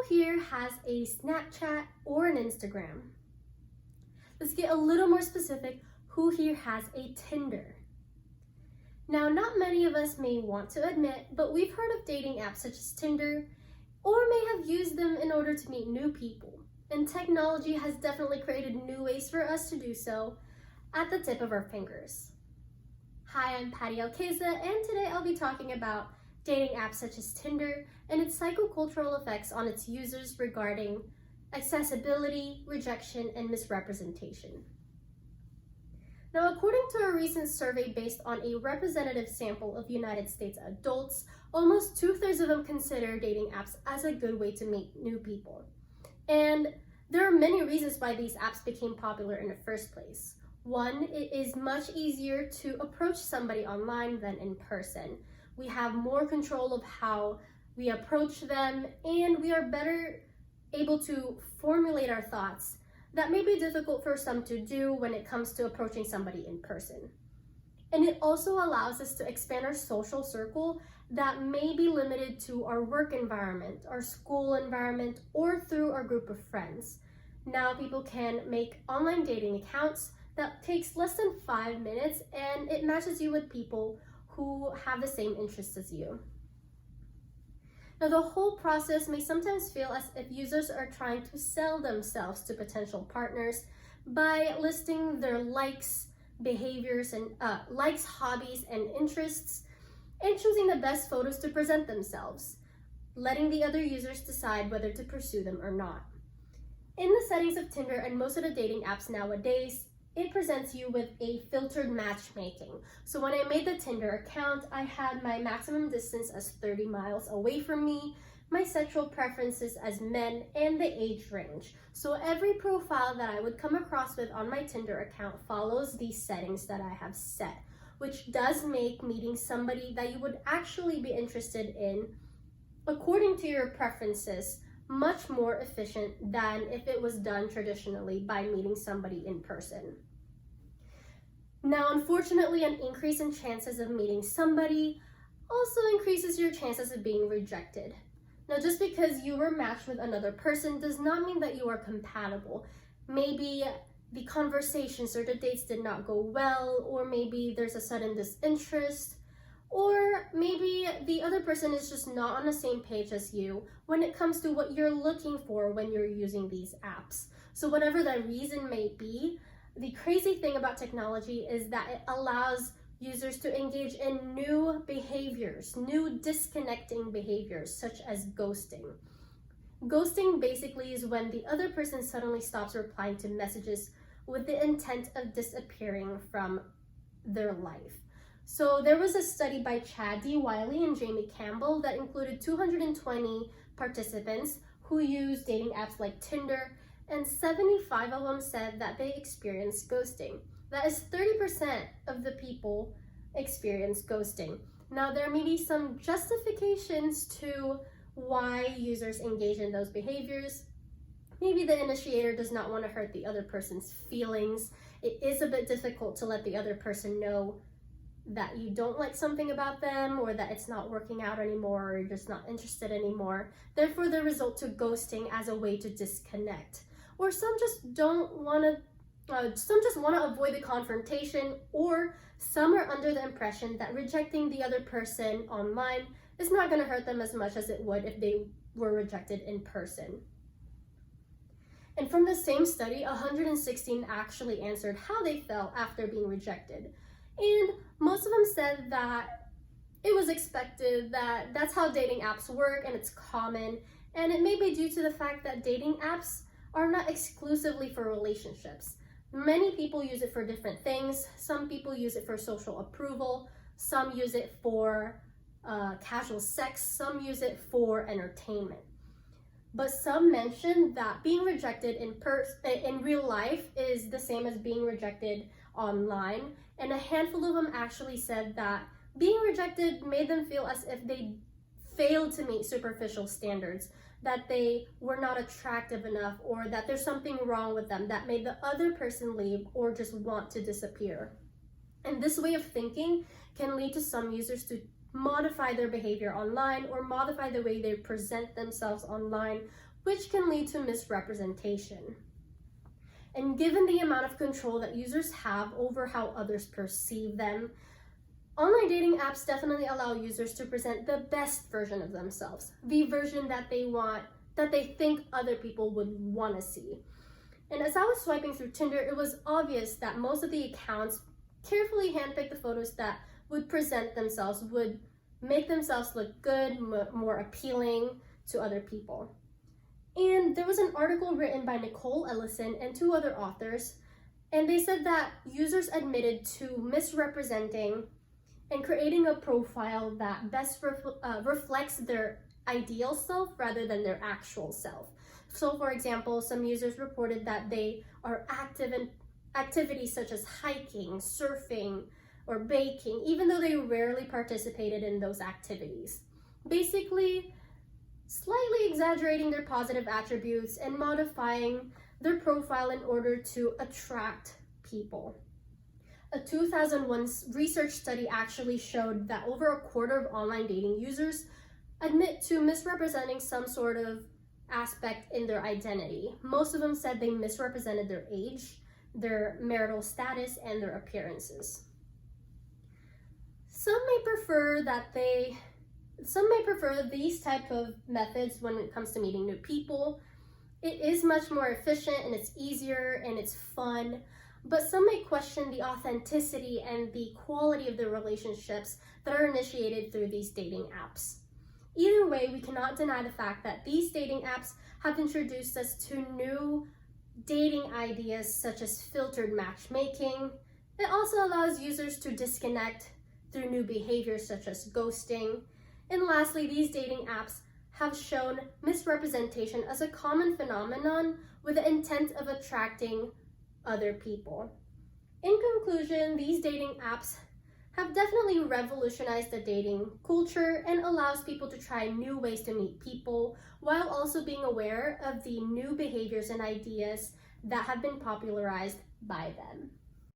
here has a Snapchat or an Instagram? Let's get a little more specific. Who here has a Tinder? Now, not many of us may want to admit, but we've heard of dating apps such as Tinder, or may have used them in order to meet new people. And technology has definitely created new ways for us to do so at the tip of our fingers. Hi, I'm Patty Alceza, and today I'll be talking about dating apps such as Tinder and its psychocultural effects on its users regarding accessibility, rejection, and misrepresentation. Now, according to a recent survey based on a representative sample of United States adults, almost 2/3 of them consider dating apps as a good way to meet new people. And there are many reasons why these apps became popular in the first place. One, it is much easier to approach somebody online than in person. We have more control of how we approach them, and we are better able to formulate our thoughts that may be difficult for some to do when it comes to approaching somebody in person. And it also allows us to expand our social circle that may be limited to our work environment, our school environment, or through our group of friends. Now people can make online dating accounts that takes less than 5 minutes, and it matches you with people who have the same interests as you. Now, the whole process may sometimes feel as if users are trying to sell themselves to potential partners by listing their likes, behaviors, and likes, hobbies, and interests, and choosing the best photos to present themselves, letting the other users decide whether to pursue them or not. In the settings of Tinder and most of the dating apps nowadays, it presents you with a filtered matchmaking. So when I made the Tinder account, I had my maximum distance as 30 miles away from me, my sexual preferences as men, and the age range. So every profile that I would come across with on my Tinder account follows these settings that I have set, which does make meeting somebody that you would actually be interested in, according to your preferences, much more efficient than if it was done traditionally by meeting somebody in person. Now, unfortunately, an increase in chances of meeting somebody also increases your chances of being rejected. Now, just because you were matched with another person does not mean that you are compatible. Maybe the conversations or the dates did not go well, or maybe there's a sudden disinterest, or maybe the other person is just not on the same page as you when it comes to what you're looking for when you're using these apps. So whatever the reason may be, the crazy thing about technology is that it allows users to engage in new behaviors, new disconnecting behaviors, such as ghosting. Ghosting basically is when the other person suddenly stops replying to messages with the intent of disappearing from their life. So there was a study by Chad D. Wiley and Jamie Campbell that included 220 participants who used dating apps like Tinder, and 75 of them said that they experienced ghosting. That is 30% of the people experience ghosting. Now, there may be some justifications to why users engage in those behaviors. Maybe the initiator does not want to hurt the other person's feelings. It is a bit difficult to let the other person know that you don't like something about them, or that it's not working out anymore, or you're just not interested anymore. Therefore, they resort to ghosting as a way to disconnect. Or some just want to avoid the confrontation, or some are under the impression that rejecting the other person online is not going to hurt them as much as it would if they were rejected in person. And from the same study, 116 actually answered how they felt after being rejected. And most of them said that it was expected, that that's how dating apps work and it's common. And it may be due to the fact that dating apps are not exclusively for relationships. Many people use it for different things. Some people use it for social approval. Some use it for casual sex. Some use it for entertainment. But some mention that being rejected in real life is the same as being rejected online. And a handful of them actually said that being rejected made them feel as if they failed to meet superficial standards, that they were not attractive enough, or that there's something wrong with them that made the other person leave or just want to disappear. And this way of thinking can lead to some users to modify their behavior online or modify the way they present themselves online which can lead to misrepresentation. And given the amount of control that users have over how others perceive them, online dating apps definitely allow users to present the best version of themselves, the version that they want, that they think other people would want to see. And as I was swiping through Tinder, it was obvious that most of the accounts carefully handpicked the photos that would present themselves, would make themselves look good, more appealing to other people. And there was an article written by Nicole Ellison and 2 other authors, and they said that users admitted to misrepresenting and creating a profile that best reflects their ideal self rather than their actual self. So for example, some users reported that they are active in activities such as hiking, surfing, or baking, even though they rarely participated in those activities. Basically, slightly exaggerating their positive attributes and modifying their profile in order to attract people. A 2001 research study actually showed that over a quarter of online dating users admit to misrepresenting some sort of aspect in their identity. Most of them said they misrepresented their age, their marital status, and their appearances. Some may prefer these type of methods when it comes to meeting new people. It is much more efficient and it's easier and it's fun, but some may question the authenticity and the quality of the relationships that are initiated through these dating apps. Either way, we cannot deny the fact that these dating apps have introduced us to new dating ideas such as filtered matchmaking. It also allows users to disconnect through new behaviors such as ghosting. And lastly, these dating apps have shown misrepresentation as a common phenomenon with the intent of attracting other people. In conclusion, these dating apps have definitely revolutionized the dating culture and allows people to try new ways to meet people while also being aware of the new behaviors and ideas that have been popularized by them.